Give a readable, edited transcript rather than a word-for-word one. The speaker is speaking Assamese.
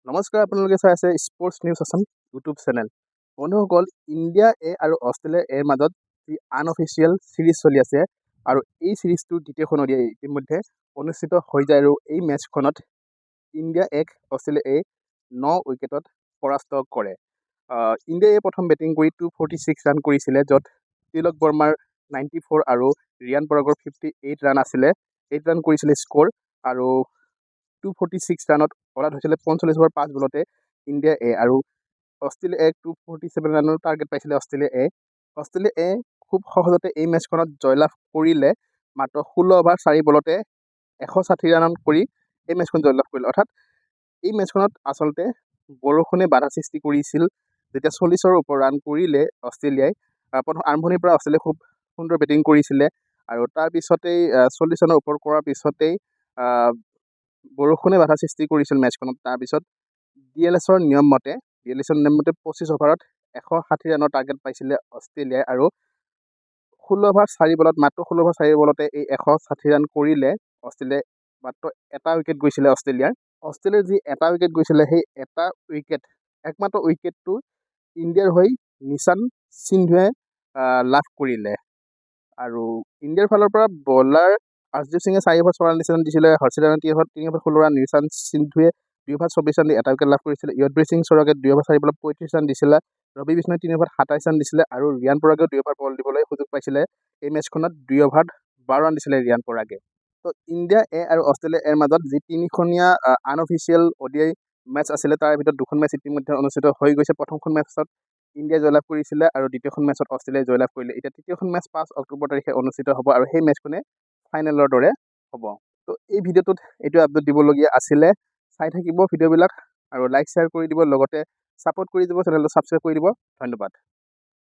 নমস্কাৰ, আপোনালোকে চাই আছে sports news Assam YouTube channel. বন্ধুসকল, ইণ্ডিয়া এ আৰু অষ্ট্ৰেলিয়া এৰ মাজত যি আনঅফিচিয়েল চিৰিজ চলি আছে আৰু এই চিৰিজটোৰ দ্বিতীয়খন ODI ইতিমধ্যে অনুষ্ঠিত হৈ যায় আৰু এই মেচখনত ইণ্ডিয়া এক অষ্ট্ৰেলিয়া এ 9 উইকেটত পৰাস্ত কৰে। ইণ্ডিয়াই প্ৰথম বেটিং কৰি 246 ৰান কৰিছিলে, য'ত তিলক বৰ্মাৰ 94 আৰু ৰিয়ান পৰাগৰ 58 ৰান আছিলে। 8 ৰান কৰিছিলে স্ক'ৰ আৰু 246 ৰানত অল আউট হৈছিলে 45 অভাৰ 5 বলতে ইণ্ডিয়া এ, আৰু অষ্ট্ৰেলিয়া এক 247 ৰানৰ টাৰ্গেট পাইছিলে অষ্ট্ৰেলিয়া এ। অষ্ট্ৰেলিয়া এ খুব সহজতে এই মেচখনত জয়লাভ কৰিলে। মাত্ৰ 16 অভাৰ 4 বলতে 160 ৰান কৰি এই মেচখন জয়লাভ কৰিলে। অৰ্থাৎ এই মেচখনত আচলতে বৰষুণে বাধা সৃষ্টি কৰিছিল। যেতিয়া 40ৰ ওপৰ ৰান কৰিলে অষ্ট্ৰেলিয়াই, প্ৰথম আৰম্ভণিৰ পৰা অষ্ট্ৰেলিয়াই খুব সুন্দৰ বেটিং কৰিছিলে আৰু তাৰপিছতেই 40 ৰানৰ ওপৰ কৰাৰ পিছতেই বৰষুণে বাধা সৃষ্টি কৰিছিল মেচখনত। তাৰপিছত DLSৰ নিয়ম মতে 25 অভাৰত 160 ৰানৰ টাৰ্গেট পাইছিলে অষ্ট্ৰেলিয়াই আৰু 16 অভাৰ 4 বলত মাত্ৰ 16 অভাৰ 4 বলতে এই 160 ৰান কৰিলে অষ্ট্ৰেলিয়াই। মাত্ৰ এটা উইকেট গৈছিলে অষ্ট্ৰেলিয়াৰ যি এটা উইকেট গৈছিলে, সেই এটা উইকেট একমাত্ৰ উইকেটটো ইণ্ডিয়াৰ হৈ নিশান সিন্ধুৱে লাভ কৰিলে। আৰু ইণ্ডিয়াৰ ফালৰ পৰা বলাৰ আৰ্শদীপ সিঙে 4 অভাৰ 6 ৰান দিছিলে, হৰ্ষিত ৰাণা 3 অভাৰ 16 ৰান, নিশান সিন্ধুৱে 2 অভাৰ 24 ৰান দি এটা উইকেট লাভ কৰিছিলে। য়ুজৱেন্দ্ৰ সিং সৰগে 2 অভাৰ 4 বলত 35 ৰান দিছিলে, ৰবি বিষ্ণয়ে 3 অভাৰ 27 ৰান দিছিলে আৰু ৰিয়ান পৰাগেও 2 অভাৰ বল দিবলৈ সুযোগ পাইছিলে। এই মেচখনত 2 অভাৰ 12 ৰান দিছিলে ৰিয়ান পৰাগে। তো ইণ্ডিয়া এ আৰু অষ্ট্ৰেলিয়া এৰ মাজত যি 3খনীয়া আনঅফিচিয়েল ODI মেচ আছিলে, তাৰ ভিতৰত 2খন মেচ ইতিমধ্যে অনুষ্ঠিত হৈ গৈছে। প্ৰথমখন মেচত ইণ্ডিয়াই জয়লাভ কৰিছিলে আৰু দ্বিতীয়খন মেচত অষ্ট্ৰেলিয়াই জয়লাভ কৰিলে। এতিয়া তৃতীয়খন মেচ 5 অক্টোবৰ তাৰিখে অনুষ্ঠিত হ'ব আৰু সেই মেচখনে ফাইনেলৰ দৰে হ'ব। তো এই ভিডিঅ'টোত এইটো আপডেট দিবলগীয়া আছিলে। চাই থাকিব ভিডিঅ'বিলাক আৰু লাইক শ্বেয়াৰ কৰি দিব, লগতে ছাপোৰ্ট কৰি দিব, চেনেলটো ছাবস্ক্ৰাইব কৰি দিব। ধন্যবাদ।